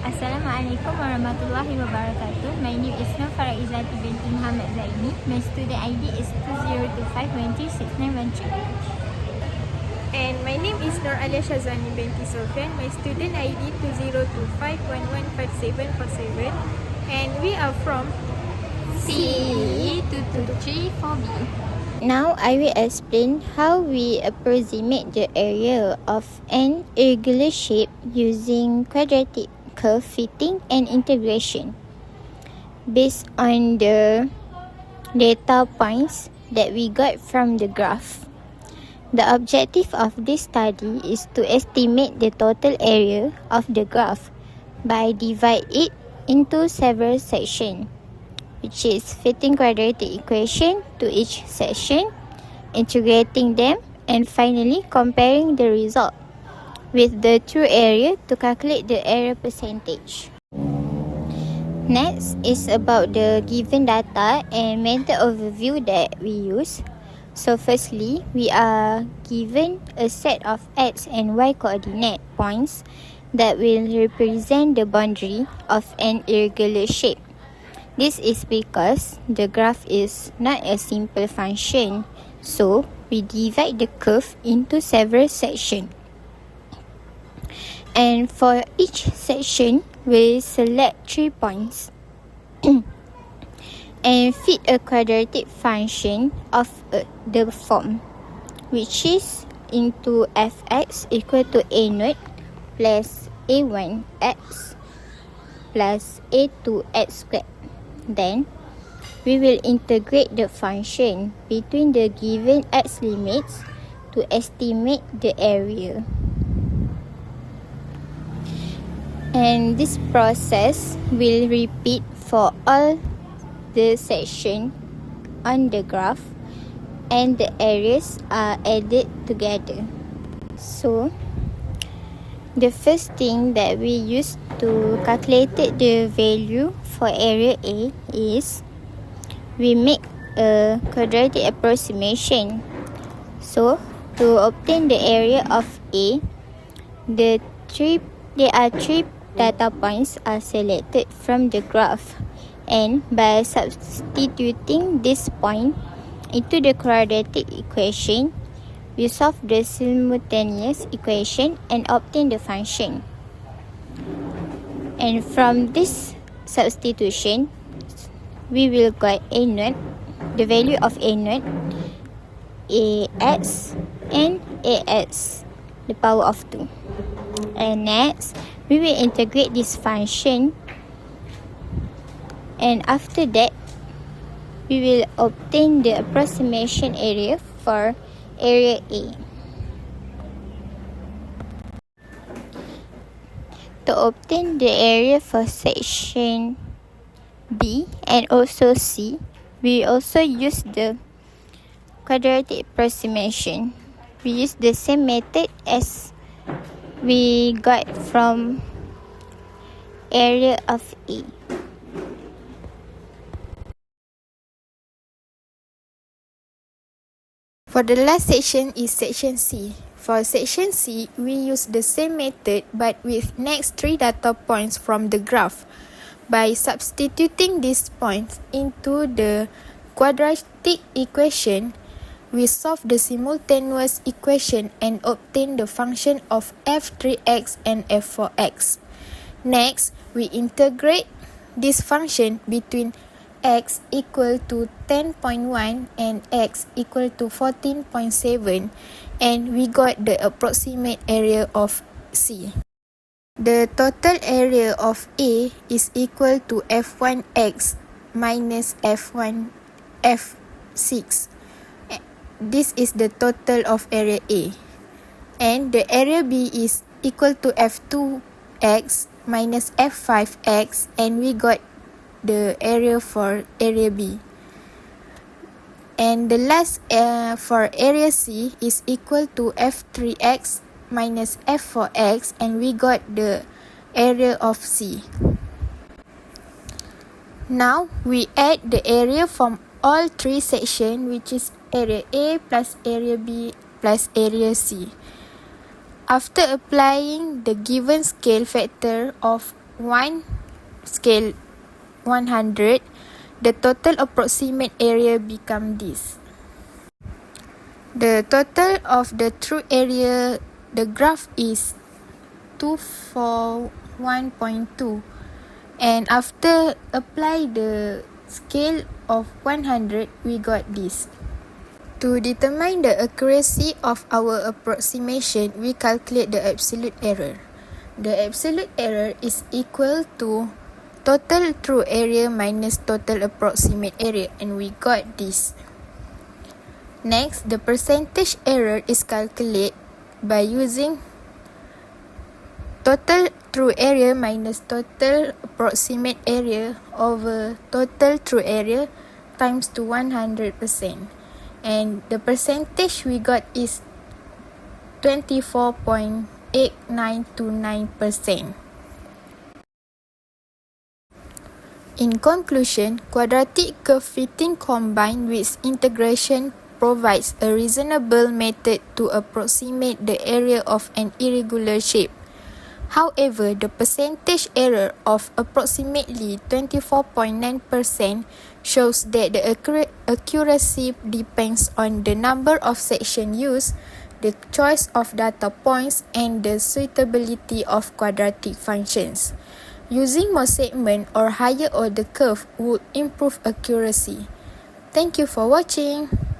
Assalamualaikum warahmatullahi wabarakatuh. My name is Nur Faraizati binti Muhammad Zaini. My student ID is 2025126913. And my name is Nur Alia Shazani binti Sofyan. My student ID 2025115747. And we are from C2234B. Now I will explain how we approximate the area of an irregular shape using quadratic curve fitting and integration. Based on the data points that we got from the graph. The objective of this study is to estimate the total area of the graph by divide it into several sections, which is fitting quadratic equation to each section, integrating them, and finally comparing the result with the true area to calculate the area percentage. Next is about the given data and method overview that we use. So firstly, we are given a set of x and y coordinate points that will represent the boundary of an irregular shape. This is because the graph is not a simple function, so we divide the curve into several sections. And for each section, we select 3 points and fit a quadratic function of the form, which is into fx equal to a naught plus a1x plus a2x squared. Then, we will integrate the function between the given x limits to estimate the area. And this process will repeat for all the sections on the graph, and the areas are added together. So, the first thing that we use to calculate the value for area A is we make a quadratic approximation. So, to obtain the area of A, there are three data points are selected from the graph, and by substituting this point into the quadratic equation, we solve the simultaneous equation and obtain the function. And from this substitution, we will get a naught, the value of a naught, ax, and ax, the power of 2. And next, we will integrate this function, and after that, we will obtain the approximation area for area A. To obtain the area for section B and also C, we also use the quadratic approximation. We use the same method as we got from area of A. For the last section is section C. For section C, we use the same method but with next 3 data points from the graph. By substituting these points into the quadratic equation, we solve the simultaneous equation and obtain the function of f3x and f4x. Next, we integrate this function between x equal to 10.1 and x equal to 14.7, and we got the approximate area of C. The total area of A is equal to f1x minus f6. This is the total of area A. And the area B is equal to f2x minus f5x, and we got the area for area B. And the last for area C is equal to f3x minus f4x, and we got the area of C. Now we add the area from all 3 sections, which is area A plus area B plus area C. After applying the given scale factor of 1 scale 100, the total approximate area become this. The total of the true area, the graph is 241.2, and after apply the scale of 100, we got this. To determine the accuracy of our approximation, we calculate the absolute error. The absolute error is equal to total true area minus total approximate area, and we got this. Next, the percentage error is calculated by using total true area minus total approximate area over total true area times to 100%. And the percentage we got is 24.8929%. In conclusion, quadratic curve fitting combined with integration provides a reasonable method to approximate the area of an irregular shape. However, the percentage error of approximately 24.9% shows that the accuracy depends on the number of sections used, the choice of data points, and the suitability of quadratic functions. Using more segment or higher order curve would improve accuracy. Thank you for watching.